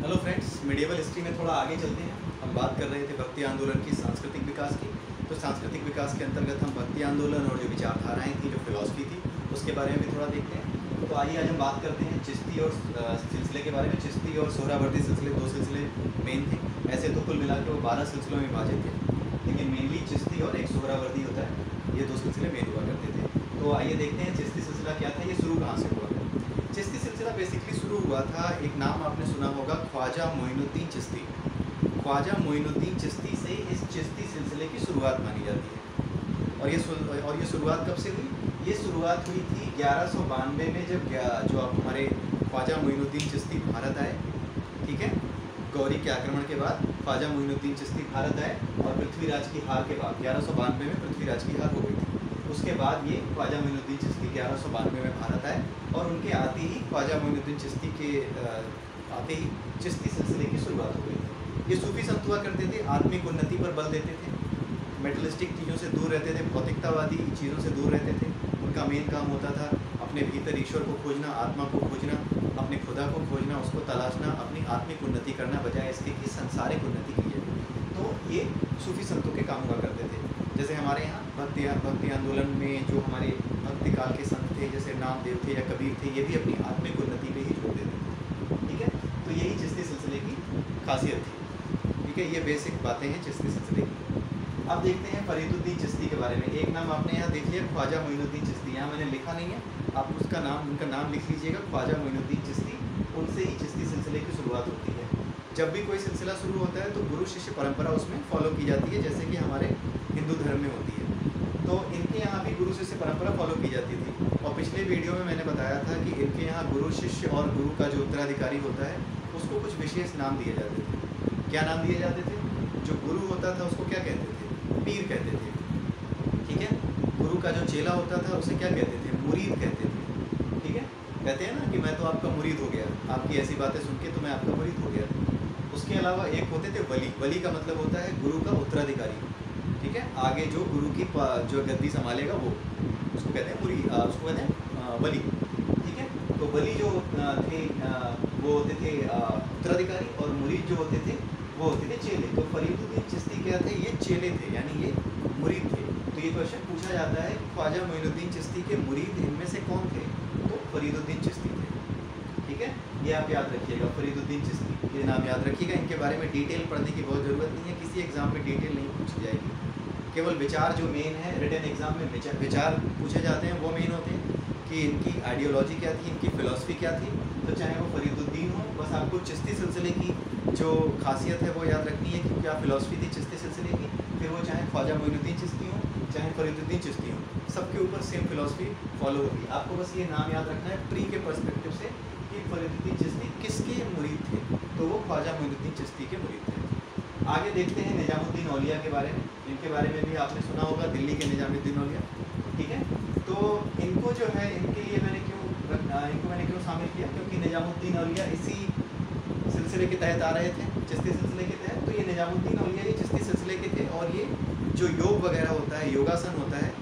Hello friends, medieval history में थोड़ा आगे चलते हैं। हम बात कर रहे थे भक्ति आंदोलन की सांस्कृतिक विकास की। तो सांस्कृतिक विकास के अंतर्गत हम भक्ति आंदोलन और जो विचारधाराएं थी, जो फिलॉसफी थी, उसके बारे में भी थोड़ा देखते हैं। तो आइए आज हम बात करते हैं चिश्ती और सिलसिले के बारे में। चिश्ती और सोहरावर्दी सिलसिले, दो सिलसिले मेन थे। ऐसे तो कुल मिलाकर वो 12 सिलसिलों में विभाजित थे, लेकिन मेनली चिश्ती और एक सोहरावर्दी होता है, ये दो सिलसिले मेन हुआ करते थे। तो आइए देखते हैं चिश्ती सिलसिला क्या था, ये शुरू कहाँ से हुआ। चिश्ती सिलसिला बेसिकली शुरू हुआ था, एक नाम आपने सुना होगा, ख्वाजा मोइनुद्दीन चिश्ती। ख्वाजा मोइनुद्दीन चिश्ती से इस चिश्ती सिलसिले की शुरुआत मानी जाती है। और ये शुरुआत कब से हुई? ये शुरुआत हुई थी 1192 में, जब जो आप हमारे ख्वाजा मोइनुद्दीन चिश्ती भारत आए। ठीक है, गौरी के आक्रमण के बाद ख्वाजा मोइनुद्दीन चिश्ती भारत आए और पृथ्वीराज की हार के बाद 1192 में पृथ्वीराज की हार हो गई थी। उसके बाद ये ख्वाजा मोइनुद्दीन चिश्ती 1192 में भारत आए और उनके आते ही ख्वाजा मोइनुद्दीन चिश्ती के आते ही चिश्ती सिलसिले की शुरुआत हो गई। ये सूफी संत हुआ करते थे, आत्मिक उन्नति पर बल देते थे, मेटलिस्टिक चीज़ों से दूर रहते थे, भौतिकतावादी चीज़ों से दूर रहते थे। उनका मेन काम होता था अपने भीतर ईश्वर को खोजना, आत्मा को खोजना, अपने खुदा को खोजना, उसको तलाशना, अपनी आत्मिक उन्नति करना, बजाय इसके कि सांसारिक उन्नति की जाए। तो ये सूफी संतों के काम हुआ करते थे। जैसे हमारे यहाँ भक्ति आंदोलन में जो हमारे भक्ति काल के संत थे, जैसे नामदेव थे या कबीर थे, ये भी अपनी आत्मिक उन्नति पे ही जोर देते थे। ठीक है, तो यही चिश्ती सिलसिले की खासियत थी। ठीक है, ये बेसिक बातें हैं चिश्ती सिलसिले की। अब देखते हैं फरीदुद्दीन चिश्ती के बारे में। एक नाम आपने यहाँ देख लिया, ख्वाजा मोइनुद्दीन चिश्ती। यहाँ मैंने लिखा नहीं है, आप उनका नाम लिख लीजिएगा, ख्वाजा मोइनुद्दीन चिश्ती। उनसे ही चिश्ती सिलसिले की शुरुआत होती है। जब भी कोई सिलसिला शुरू होता है तो गुरु शिष्य परंपरा उसमें फॉलो की जाती है, जैसे कि हमारे हिंदू धर्म में होती है। तो इनके यहाँ भी गुरु शिष्य परंपरा फॉलो की जाती थी। और पिछले वीडियो में मैंने बताया था कि इनके यहाँ गुरु शिष्य और गुरु का जो उत्तराधिकारी होता है उसको कुछ विशेष नाम दिए जाते थे। क्या नाम दिए जाते थे? जो गुरु होता था उसको क्या कहते थे? पीर कहते थे। ठीक है, गुरु का जो चेला होता था उसे क्या कहते थे? मुरीद कहते थे। ठीक है, कहते हैं ना कि मैं तो आपका मुरीद हो गया, आपकी ऐसी बातें सुन के तो मैं आपका मुरीद हो गया। उसके अलावा एक होते थे वली। वली का मतलब होता है गुरु का उत्तराधिकारी। ठीक है, आगे जो गुरु की जो गद्दी संभालेगा वो, उसको कहते हैं उसको कहते हैं वली। ठीक है, तो वली जो थे वो होते थे उत्तराधिकारी, और मुरीद जो होते थे वो होते थे चेले। तो फरीदुद्दीन चिश्ती क्या थे? ये चेले थे, यानी ये मुरीद थे। तो ये क्वेश्चन पूछा जाता है, ख्वाजा मोइनुद्दीन चिश्ती के मुरीद इनमें से कौन थे? तो फरीदुद्दीन चिश्ती थे। ठीक है, ये आप याद रखिएगा, फरीदुद्दीन चिश्ती, ये नाम याद रखिएगा। इनके बारे में डिटेल पढ़ने की बहुत ज़रूरत नहीं है, किसी एग्जाम में डिटेल नहीं पूछी जाएगी। केवल विचार जो मेन है, रिटन एग्जाम में विचार पूछे जाते हैं, वो मेन होते हैं कि इनकी आइडियोलॉजी क्या थी, इनकी फ़िलॉसफी क्या थी। तो चाहे वो फरीदुद्दीन हो, बस आपको चिश्ती सिलसिले की जो खासियत है वो याद रखनी है कि क्या फ़िलॉसफी थी चिश्ती सिलसिले की। फिर वो चाहे ख्वाजा मोइनुद्दीन चिश्ती हो, चाहे फरीदुद्दीन चिश्ती हो, सबके ऊपर सेम फिलॉसफी फॉलो होगी। आपको बस ये नाम याद रखना है प्री के पर्सपेक्टिव से कि फरीदुद्दीन चिश्ती किसके मुरीद थे। तो वो ख्वाजा मोइनुद्दीन चिश्ती के मुरीद थे। आगे देखते हैं निजामुद्दीन औलिया के बारे में। इनके बारे में भी आपने सुना होगा, दिल्ली के निजामुद्दीन औलिया। ठीक है, तो इनको जो है, इनके लिए इनको मैंने क्यों शामिल किया? क्योंकि निजामुद्दीन औलिया इसी सिलसिले के तहत आ रहे थे, चिश्ती सिलसिले के तहत। तो ये निजामुद्दीन औलिया ये चिश्ती सिलसिले के थे, और ये जो योग वगैरह होता है, योगासन होता है,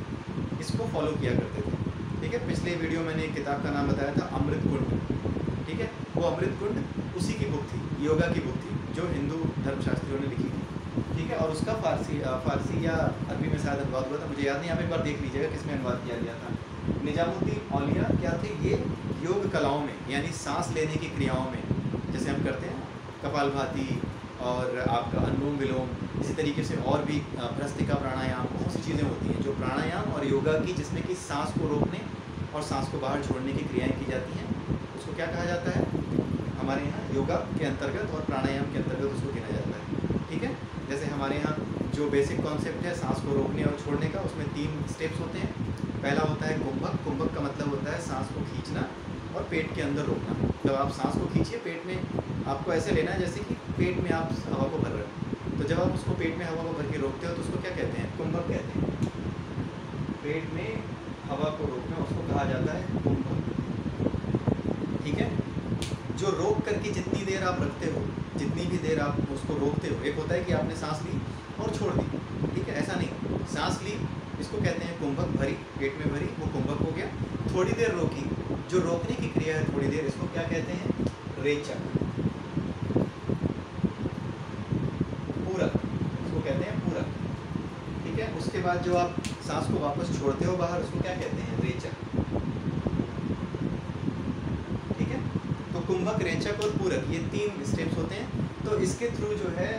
इसको फॉलो किया करते थे। ठीक है, पिछले वीडियो मैंने एक किताब का नाम बताया था, अमृत कुंड। ठीक है, वो अमृत कुंड उसी की बुक थी, योगा की बुक थी, जो हिंदू धर्मशास्त्रियों ने लिखी थी। ठीक है, और उसका फारसी या अरबी में शायद अनुवाद हुआ था, मुझे याद नहीं, आप एक बार देख लीजिएगा किसमें अनुवाद किया गया था। निजामुद्दीन औलिया क्या थे? ये योग कलाओं में, यानी सांस लेने की क्रियाओं में, जैसे हम करते हैं कपालभाति और आपका अनुलोम विलोम, इसी तरीके से और भी भ्रस्तिका प्राणायाम, बहुत सी चीज़ें होती हैं जो प्राणायाम और योगा की, जिसमें कि सांस को रोकने और सांस को बाहर छोड़ने की क्रियाएं की जाती हैं, उसको क्या कहा जाता है? हमारे यहाँ योगा के अंतर्गत और प्राणायाम के अंतर्गत उसको गिना जाता है। ठीक है, जैसे हमारे यहाँ जो बेसिक कॉन्सेप्ट है सांस को रोकने और छोड़ने का, उसमें 3 स्टेप्स होते हैं। पहला होता है कुंभक। कुंभक का मतलब होता है सांस को खींचना और पेट के अंदर रोकना। जब आप सांस को खींचिए, पेट में आपको ऐसे लेना है जैसे कि पेट में आप हवा को भर रहे हो। तो जब आप उसको पेट में हवा को भर के रोकते हो तो उसको क्या कहते हैं? कुंभक कहते हैं। पेट में हवा को रोकना, उसको कहा जाता है कुंभक। ठीक है, जो रोक करके जितनी देर आप रखते हो, जितनी भी देर आप उसको रोकते हो, एक होता है कि आपने सांस ली और छोड़ दी। ठीक है, ऐसा नहीं, सांस ली, इसको कहते हैं कुंभक, भरी, पेट में भरी, वो कुंभक हो गया। थोड़ी देर रोकी, जो रोकने की क्रिया है थोड़ी देर, इसको क्या कहते हैं? रेचक। उसके बाद जो आप सांस को वापस छोड़ते हो बाहर, उसको क्या कहते हैं? रेचक। ठीक है, तो कुंभक, रेचक और पूरक, ये 3 स्टेप्स होते हैं। तो इसके थ्रू जो है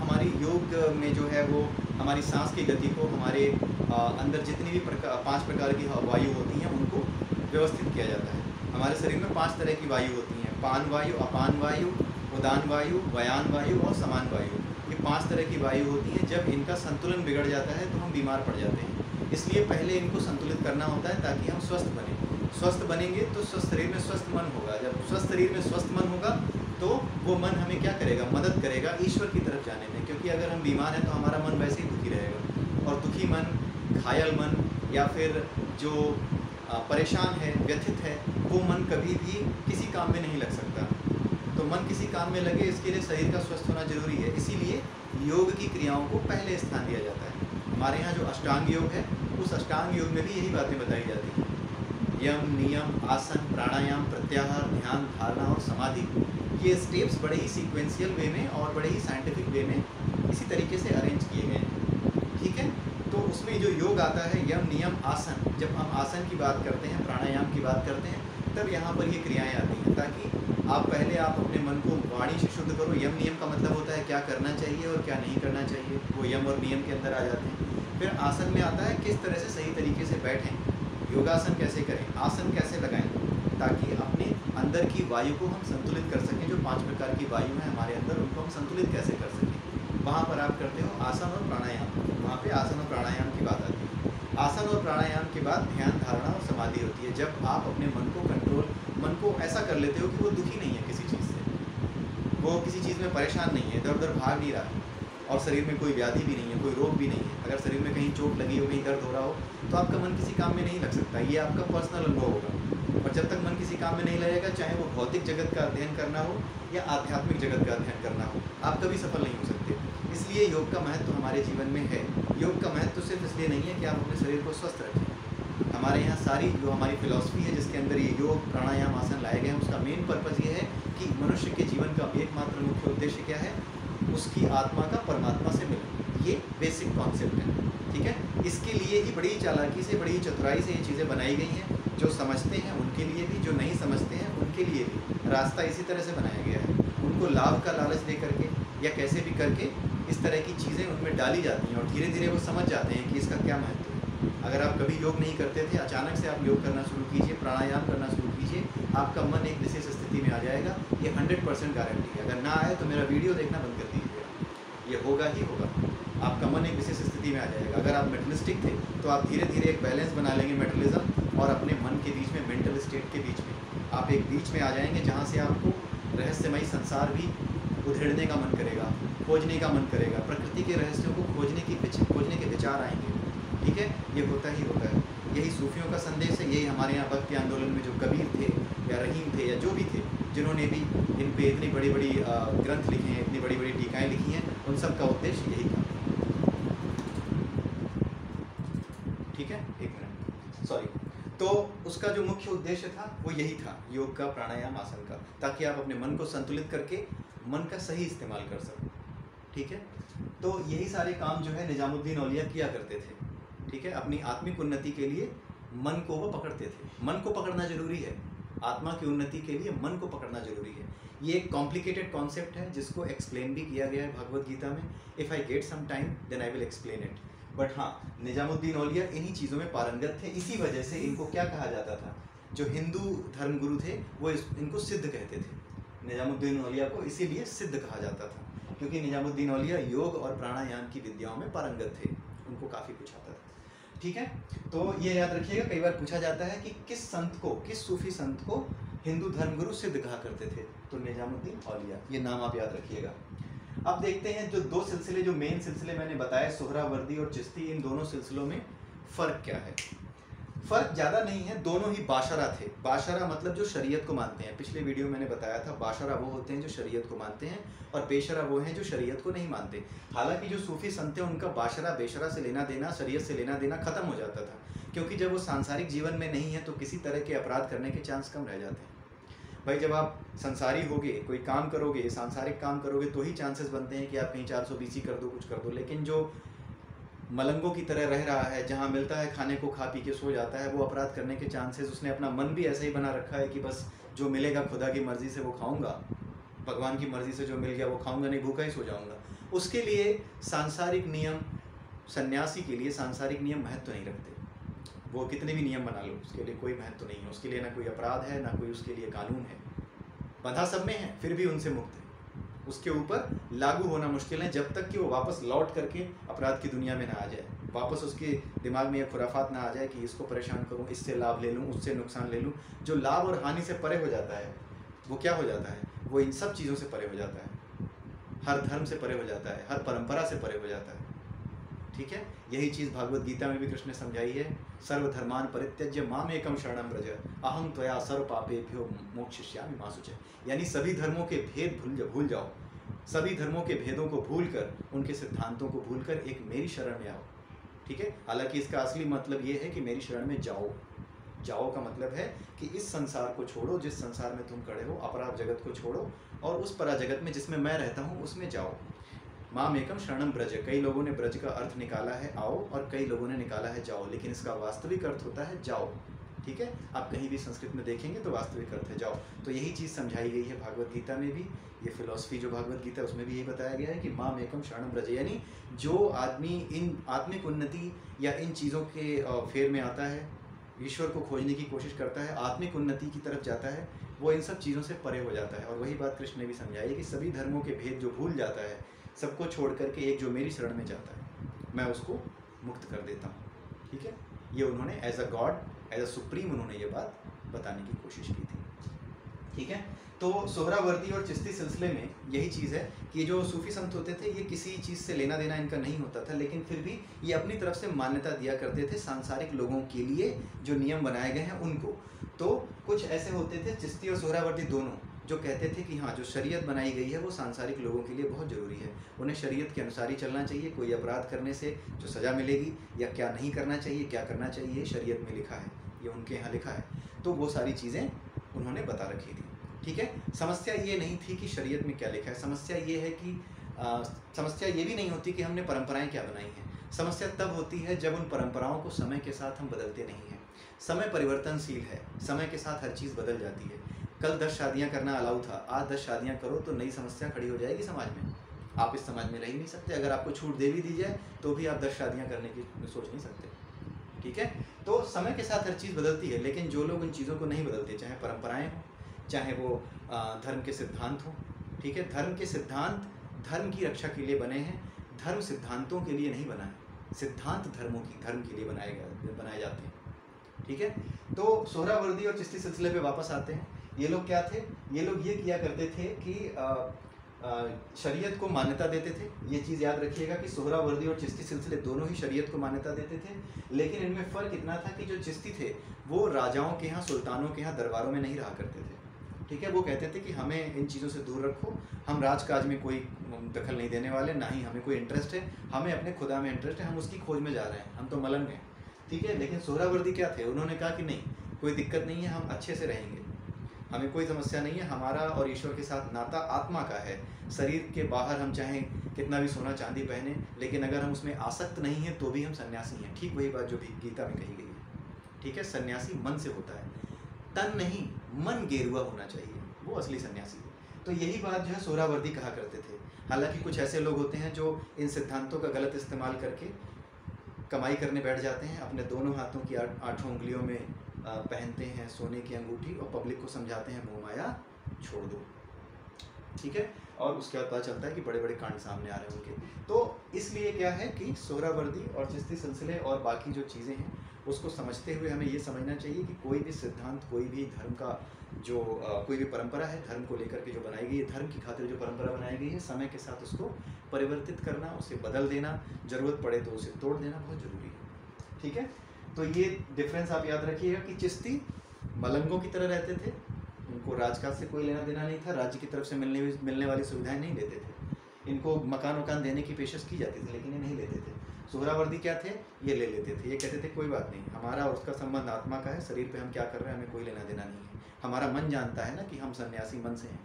हमारी योग में जो है वो हमारी सांस की गति को, हमारे अंदर जितनी भी 5 प्रकार की वायु होती हैं उनको व्यवस्थित किया जाता है। हमारे शरीर में 5 तरह की वायु होती हैं: पान वायु, अपान वायु, उदान वायु, व्यान वायु और समान वायु। ये 5 तरह की वायु होती हैं। जब इनका संतुलन बिगड़ जाता है तो हम बीमार पड़ जाते हैं। इसलिए पहले इनको संतुलित करना होता है ताकि हम स्वस्थ बने। स्वस्थ बनेंगे तो स्वस्थ शरीर में स्वस्थ मन होगा। जब स्वस्थ शरीर में स्वस्थ मन होगा तो वो मन हमें क्या करेगा? मदद करेगा ईश्वर की तरफ जाने में। क्योंकि अगर हम बीमार हैं तो हमारा मन वैसे ही दुखी रहेगा, और दुखी मन, घायल मन या फिर जो परेशान है, व्यथित है, वो मन कभी भी किसी काम में नहीं लग सकता। तो मन किसी काम में लगे, इसके लिए शरीर का स्वस्थ होना जरूरी है। इसीलिए योग की क्रियाओं को पहले स्थान दिया जाता है। हमारे यहाँ जो अष्टांग योग है, उस अष्टांग योग में भी यही बातें बताई जाती हैं: यम, नियम, आसन, प्राणायाम, प्रत्याहार, ध्यान, धारणा और समाधि। ये स्टेप्स बड़े ही सीक्वेंशियल वे में और बड़े ही साइंटिफिक वे में इसी तरीके से अरेंज किए गए हैं। ठीक है, तो उसमें जो योग आता है, यम, नियम, आसन, जब हम आसन की बात करते हैं, प्राणायाम की बात करते हैं, तब यहाँ पर ये क्रियाएं आती हैं, ताकि आप अपने मन को वाणी से शुद्ध करो। यम नियम का मतलब होता है क्या करना चाहिए और क्या नहीं करना चाहिए, वो यम और नियम के अंदर आ जाते हैं। फिर आसन में आता है किस तरह से सही तरीके से बैठें, योगासन कैसे करें, आसन कैसे लगाएं, ताकि अपने अंदर की वायु को हम संतुलित कर सकें। जो 5 प्रकार की वायु है हमारे अंदर, उनको हम संतुलित कैसे कर सकें, वहाँ पर आप करते हो आसन और प्राणायाम। वहाँ पे आसन और प्राणायाम की बात आती है। आसन और प्राणायाम के बाद ध्यान, धारणा और समाधि होती है। जब आप अपने मन को ऐसा कर लेते हो कि वो दुखी नहीं है किसी चीज़ से, वो किसी चीज़ में परेशान नहीं है, इधर उधर भाग नहीं रहा है, और शरीर में कोई व्याधि भी नहीं है, कोई रोग भी नहीं है। अगर शरीर में कहीं चोट लगी हो, कहीं दर्द हो रहा हो, तो आपका मन किसी काम में नहीं लग सकता। ये आपका पर्सनल अनुभव होगा। और जब तक मन किसी काम में नहीं लगेगा, चाहे वो भौतिक जगत का अध्ययन करना हो या आध्यात्मिक जगत का अध्ययन करना हो, आप कभी सफल नहीं हो सकते। इसलिए योग का महत्व हमारे जीवन में है। योग का महत्व सिर्फ इसलिए नहीं है कि आप अपने शरीर को स्वस्थ रखें। हमारे यहाँ सारी जो हमारी फिलॉसफी है, जिसके अंदर ये योग, प्राणायाम, आसन लाए गए हैं, उसका मेन पर्पज़ ये है कि मनुष्य के जीवन का एकमात्र मुख्य उद्देश्य क्या है? उसकी आत्मा का परमात्मा से मिलना। ये बेसिक कॉन्सेप्ट है। ठीक है, इसके लिए ही बड़ी चालाकी से, बड़ी चतुराई से ये चीज़ें बनाई गई हैं। जो समझते हैं उनके लिए भी, जो नहीं समझते हैं उनके लिए भी रास्ता इसी तरह से बनाया गया है। उनको लाभ का लालच दे करके या कैसे भी करके इस तरह की चीज़ें उनमें डाली जाती हैं, और धीरे धीरे वो समझ जाते हैं कि इसका क्या महत्व है। अगर आप कभी योग नहीं करते थे, अचानक से आप योग करना शुरू कीजिए, प्राणायाम करना शुरू कीजिए, आपका मन एक विशेष स्थिति में आ जाएगा। ये 100% गारंटी है। अगर ना आए तो मेरा वीडियो देखना बंद कर दीजिएगा, ये होगा ही होगा। आपका मन एक विशेष स्थिति में आ जाएगा। अगर आप मेटलिस्टिक थे तो आप धीरे धीरे एक बैलेंस बना लेंगे मेटलिज्म और अपने मन के बीच में, मेंटल स्टेट के बीच में आप एक बीच में आ जाएंगे, जहाँ से आपको रहस्यमयी संसार भी उधेड़ने का मन करेगा, खोजने का मन करेगा, प्रकृति के रहस्यों को खोजने के विचार आएंगे। ठीक है, ये होता ही होता है। यही सूफियों का संदेश है। यही हमारे यहाँ भक्ति आंदोलन में जो कबीर थे या रहीम थे या जो भी थे, जिन्होंने भी इन पे इतनी बड़ी बड़ी ग्रंथ लिखे हैं, इतनी बड़ी बड़ी टीकाएँ लिखी हैं, उन सब का उद्देश्य यही था। ठीक है, एक मिनट, सॉरी। तो उसका जो मुख्य उद्देश्य था वो यही था, योग का, प्राणायाम, आसन का, ताकि आप अपने मन को संतुलित करके मन का सही इस्तेमाल कर सको। ठीक है, तो यही सारे काम जो है निजामुद्दीन औलिया किया करते थे। ठीक है, अपनी आत्मिक उन्नति के लिए मन को वो पकड़ते थे। मन को पकड़ना जरूरी है। आत्मा की उन्नति के लिए मन को पकड़ना जरूरी है। ये एक कॉम्प्लिकेटेड कॉन्सेप्ट है जिसको एक्सप्लेन भी किया गया है भगवद गीता में। If I get some time then I will explain it. But हाँ, निजामुद्दीन औलिया इन्हीं चीज़ों में पारंगत थे। इसी वजह से इनको क्या कहा जाता था, जो हिंदू धर्मगुरु थे वो इनको सिद्ध कहते थे। निजामुद्दीन औलिया को इसीलिए सिद्ध कहा जाता था, क्योंकि निजामुद्दीन औलिया योग और प्राणायाम की विद्याओं में पारंगत थे। उनको काफ़ी कुछ आता था। ठीक है, तो ये याद रखिएगा, कई बार पूछा जाता है कि किस संत को, किस सूफी संत को हिंदू धर्मगुरु सिद्ध कहा करते थे, तो निजामुद्दीन औलिया, ये नाम आप याद रखिएगा। अब देखते हैं जो दो सिलसिले, जो मेन सिलसिले मैंने बताए, सोहरावर्दी और चिश्ती, इन दोनों सिलसिलों में फ़र्क क्या है। फ़र्क ज़्यादा नहीं है, दोनों ही बाशरा थे। बाशरा मतलब जो शरीयत को मानते हैं। पिछले वीडियो मैंने बताया था, बाशरा वो होते हैं जो शरीयत को मानते हैं, और बेशरा वो हैं जो शरीयत को नहीं मानते। हालांकि जो सूफी संत हैं उनका बाशरा बेशरा से लेना देना, शरीयत से लेना देना ख़त्म हो जाता था, क्योंकि जब वो सांसारिक जीवन में नहीं है तो किसी तरह के अपराध करने के चांस कम रह जाते हैं। भाई जब आप संसारी होगे, कोई काम करोगे, सांसारिक काम करोगे, तो ही चांसेस बनते हैं कि आप कहीं 420 कर दो, कुछ कर दो। लेकिन जो मलंगों की तरह रह रहा है, जहाँ मिलता है खाने को खा पी के सो जाता है, वो अपराध करने के चांसेस, उसने अपना मन भी ऐसे ही बना रखा है कि बस जो मिलेगा खुदा की मर्ज़ी से वो खाऊंगा, भगवान की मर्ज़ी से जो मिल गया वो खाऊंगा, नहीं भूखा ही सो जाऊंगा। उसके लिए सांसारिक नियम, सन्यासी के लिए सांसारिक नियम महत्व नहीं रखते। वो कितने भी नियम बना लो उसके लिए कोई महत्व नहीं है, उसके लिए ना कोई अपराध है, ना कोई उसके लिए कानून है। बंधा सब में है फिर भी उनसे मुक्त है, उसके ऊपर लागू होना मुश्किल है जब तक कि वो वापस लौट करके अपराध की दुनिया में ना आ जाए, वापस उसके दिमाग में यह खुराफात ना आ जाए कि इसको परेशान करूं, इससे लाभ ले लूं, उससे नुकसान ले लूं। जो लाभ और हानि से परे हो जाता है वो क्या हो जाता है, वो इन सब चीज़ों से परे हो जाता है, हर धर्म से परे हो जाता है, हर परंपरा से परे हो जाता है। ठीक है, यही चीज़ भागवत गीता में भी कृष्ण ने समझाई है। सर्वधर्मान परित्यज्य माम एकम शरणम व्रज अहम त्वया सर्व पापेभ्यो मोक्षयिष्यामि मा शुचः। यानी सभी धर्मों के भेद भूल जाओ, सभी धर्मों के भेदों को भूलकर, उनके सिद्धांतों को भूलकर एक मेरी शरण में आओ। ठीक है, हालांकि इसका असली मतलब ये है कि मेरी शरण में जाओ। जाओ का मतलब है कि इस संसार को छोड़ो, जिस संसार में तुम खड़े हो, अपराध जगत को छोड़ो और उस परा जगत में जिसमें मैं रहता हूँ उसमें जाओ। माम एकम शरणम ब्रज, कई लोगों ने ब्रज का अर्थ निकाला है आओ, और कई लोगों ने निकाला है जाओ, लेकिन इसका वास्तविक अर्थ होता है जाओ। ठीक है, आप कहीं भी संस्कृत में देखेंगे तो वास्तविक अर्थ है जाओ। तो यही चीज़ समझाई गई है भागवत गीता में भी। ये फिलॉसफी जो भागवत गीता है उसमें भी यही बताया गया है कि माम एकम शरणम ब्रज, यानी जो आदमी इन आत्मिक उन्नति या इन चीज़ों के फेर में आता है, ईश्वर को खोजने की कोशिश करता है, आत्मिक उन्नति की तरफ जाता है, वो इन सब चीज़ों से परे हो जाता है। और वही बात कृष्ण ने भी समझाई है कि सभी धर्मों के भेद जो भूल जाता है, सबको छोड़ करके एक जो मेरी शरण में जाता है, मैं उसको मुक्त कर देता हूँ। ठीक है, ये उन्होंने as a god, as a supreme उन्होंने ये बात बताने की कोशिश की थी। ठीक है, तो सोहरावर्दी और चिश्ती सिलसिले में यही चीज़ है कि जो सूफी संत होते थे ये किसी चीज़ से लेना देना इनका नहीं होता था, लेकिन फिर भी ये अपनी तरफ से मान्यता दिया करते थे सांसारिक लोगों के लिए जो नियम बनाए गए हैं उनको। तो कुछ ऐसे होते थे चिश्ती और सोहरावर्दी दोनों, जो कहते थे कि हाँ, जो शरीयत बनाई गई है वो सांसारिक लोगों के लिए बहुत ज़रूरी है, उन्हें शरीयत के अनुसार ही चलना चाहिए। कोई अपराध करने से जो सज़ा मिलेगी या क्या नहीं करना चाहिए, क्या करना चाहिए, शरीयत में लिखा है, ये उनके यहाँ लिखा है। तो वो सारी चीज़ें उन्होंने बता रखी थी। ठीक है, समस्या ये नहीं थी कि शरीयत में क्या लिखा है, समस्या ये है कि समस्या ये भी नहीं होती कि हमने परंपराएं क्या बनाई हैं। समस्या तब होती है जब उन परंपराओं को समय के साथ हम बदलते नहीं हैं। समय परिवर्तनशील है, समय के साथ हर चीज़ बदल जाती है। कल 10 शादियां करना अलाउ था, आज 10 शादियां करो तो नई समस्या खड़ी हो जाएगी समाज में। आप इस समाज में रह ही नहीं सकते। अगर आपको छूट दे भी दी जाए तो भी आप 10 शादियां करने की सोच नहीं सकते। ठीक है, तो समय के साथ हर चीज़ बदलती है, लेकिन जो लोग उन चीज़ों को नहीं बदलते, चाहे परंपराएं हों, चाहे वो धर्म के सिद्धांत हों। ठीक है, धर्म के सिद्धांत धर्म की रक्षा के लिए बने हैं, धर्म सिद्धांतों के लिए नहीं बना है। सिद्धांत धर्म के लिए बनाए जाते हैं। ठीक है, तो सोहरावर्दी और चिश्ती सिलसिले पे वापस आते हैं। ये लोग क्या थे, ये लोग ये किया करते थे कि शरीयत को मान्यता देते थे। ये चीज़ याद रखिएगा कि सोहरावर्दी और चिश्ती सिलसिले दोनों ही शरीयत को मान्यता देते थे, लेकिन इनमें फ़र्क इतना था कि जो चिश्ती थे वो राजाओं के यहाँ, सुल्तानों के यहाँ, दरबारों में नहीं रहा करते थे। ठीक है, वो कहते थे कि हमें इन चीज़ों से दूर रखो, हम राजकाज में कोई दखल नहीं देने वाले, ना ही हमें कोई इंटरेस्ट है, हमें अपने खुदा में इंटरेस्ट है, हम उसकी खोज में जा रहे हैं, हम तो मलंग हैं। ठीक है, लेकिन सोहरावर्दी क्या थे, उन्होंने कहा कि नहीं, कोई दिक्कत नहीं है, हम अच्छे से रहेंगे, हमें कोई समस्या नहीं है, हमारा और ईश्वर के साथ नाता आत्मा का है। शरीर के बाहर हम चाहें कितना भी सोना चांदी पहने, लेकिन अगर हम उसमें आसक्त नहीं हैं तो भी हम सन्यासी हैं। ठीक वही बात जो भी गीता में कही गई है। ठीक है, सन्यासी मन से होता है, तन नहीं, मन गेरुआ होना चाहिए, वो असली सन्यासी है। तो यही बात जो है सोहरावर्दी कहा करते थे। हालांकि कुछ ऐसे लोग होते हैं जो इन सिद्धांतों का गलत इस्तेमाल करके कमाई करने बैठ जाते हैं, अपने दोनों हाथों की 8 उंगलियों में पहनते हैं सोने की अंगूठी और पब्लिक को समझाते हैं मोह माया छोड़ दो। ठीक है, और उसके बाद पता चलता है कि बड़े बड़े कांड सामने आ रहे हैं उनके। तो इसलिए क्या है कि सोहरावर्दी और चिश्ती सिलसिले और बाकी जो चीज़ें हैं उसको समझते हुए हमें ये समझना चाहिए कि कोई भी सिद्धांत, कोई भी धर्म का जो कोई भी परंपरा है, धर्म को लेकर के जो बनाई गई है, धर्म की खातिर जो परंपरा बनाई गई है, समय के साथ उसको परिवर्तित करना, उसे बदल देना, ज़रूरत पड़े तो उसे तोड़ देना बहुत ज़रूरी है। ठीक है, तो ये डिफरेंस आप याद रखिएगा कि चिश्ती मलंगों की तरह रहते थे, उनको राजकाज से कोई लेना देना नहीं था, राज्य की तरफ से मिलने वाली सुविधाएं नहीं लेते थे। इनको मकान देने की पेशकश की जाती थी, लेकिन ये नहीं लेते थे। सोहरावर्दी क्या थे, ये ले लेते थे, ये कहते थे कोई बात नहीं, हमारा और उसका संबंध आत्मा का है, शरीर पे हम क्या कर रहे हैं हमें कोई लेना देना नहीं है, हमारा मन जानता है ना कि हम सन्यासी मन से हैं।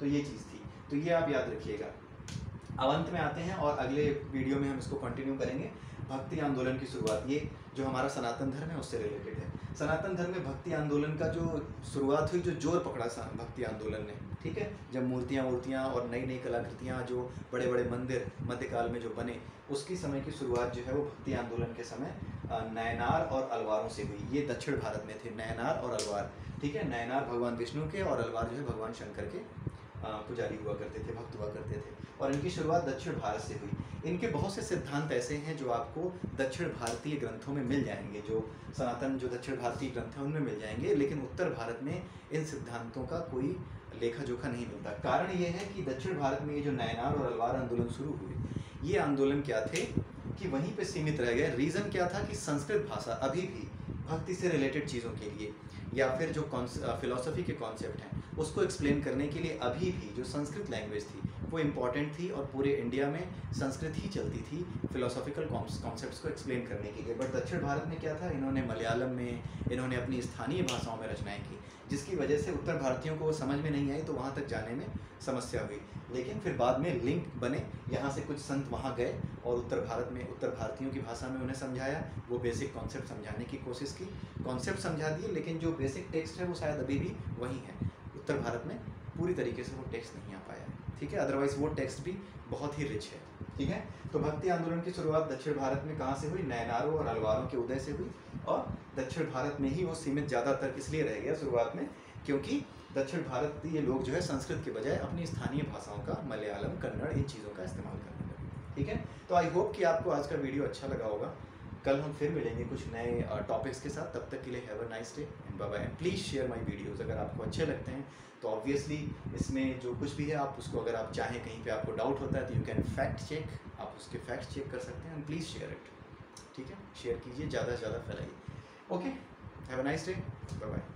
तो ये चीज़ थी, तो ये आप याद रखिएगा। अब अंत में आते हैं और अगले वीडियो में हम इसको कंटिन्यू करेंगे। भक्ति आंदोलन की शुरुआत, ये जो हमारा सनातन धर्म है उससे रिलेटेड है। सनातन धर्म में भक्ति आंदोलन का जो शुरुआत हुई, जो जोर पकड़ा भक्ति आंदोलन ने, ठीक है, जब मूर्तियाँ और नई नई कलाकृतियाँ, जो बड़े बड़े मंदिर मध्यकाल में जो बने, उसकी समय की शुरुआत जो है वो भक्ति आंदोलन के समय नयनार और अलवारों से हुई। ये दक्षिण भारत में थे नयनार और अलवार, ठीक है। नयनार भगवान विष्णु के और अलवार जो है भगवान शंकर के पुजारी हुआ करते थे, भक्त हुआ करते थे, और इनकी शुरुआत दक्षिण भारत से हुई। इनके बहुत से सिद्धांत ऐसे हैं जो आपको दक्षिण भारतीय ग्रंथों में मिल जाएंगे, जो सनातन जो दक्षिण भारतीय ग्रंथ हैं उनमें मिल जाएंगे, लेकिन उत्तर भारत में इन सिद्धांतों का कोई लेखा जोखा नहीं मिलता। कारण ये है कि दक्षिण भारत में ये जो नयनार और अलवार आंदोलन शुरू हुए, ये आंदोलन क्या थे कि वहीं पे सीमित रह गए। रीज़न क्या था कि संस्कृत भाषा अभी भी भक्ति से रिलेटेड चीज़ों के लिए, या फिर जो फिलॉसफी के कॉन्सेप्ट हैं उसको एक्सप्लेन करने के लिए अभी भी जो संस्कृत लैंग्वेज थी वो इम्पॉर्टेंट थी, और पूरे इंडिया में संस्कृत ही चलती थी फिलोसॉफिकल कॉन्सेप्ट्स को एक्सप्लेन करने के लिए। बट दक्षिण भारत में क्या था, इन्होंने मलयालम में, इन्होंने अपनी स्थानीय भाषाओं में रचनाएं की, जिसकी वजह से उत्तर भारतीयों को वो समझ में नहीं आई, तो वहाँ तक जाने में समस्या हुई। लेकिन फिर बाद में लिंक बने, यहाँ से कुछ संत वहाँ गए और उत्तर भारत में उत्तर भारतीयों की भाषा में उन्हें समझाया, वो बेसिक कॉन्सेप्ट समझाने की कोशिश की, कॉन्सेप्ट समझा दिए, लेकिन जो बेसिक टेक्स्ट है वो शायद अभी भी वही है। उत्तर भारत में पूरी तरीके से वो टेक्स्ट नहीं आ पाया, ठीक है, अदरवाइज वो टेक्स्ट भी बहुत ही रिच है, ठीक है। तो भक्ति आंदोलन की शुरुआत दक्षिण भारत में कहाँ से हुई, नयनारों और अलवारों के उदय से हुई, और दक्षिण भारत में ही वो सीमित ज़्यादातर इसलिए रह गया शुरुआत में क्योंकि दक्षिण भारतीय लोग जो है संस्कृत के बजाय अपनी स्थानीय भाषाओं का, मलयालम, कन्नड़, इन चीज़ों का इस्तेमाल करने लगे, ठीक है। तो आई होप कि आपको आज का वीडियो अच्छा लगा होगा। कल हम फिर मिलेंगे कुछ नए टॉपिक्स के साथ, तब तक के लिए have a nice day and bye bye. And please share my videos, अगर आपको अच्छे लगते हैं तो ऑब्वियसली इसमें जो कुछ भी है आप उसको, अगर आप चाहें कहीं पे आपको डाउट होता है तो यू कैन फैक्ट चेक, आप उसके फैक्ट चेक कर सकते हैं, एंड प्लीज़ शेयर इट, ठीक है, शेयर कीजिए, ज़्यादा से ज़्यादा फैलाइए। Okay, have a nice day, bye bye.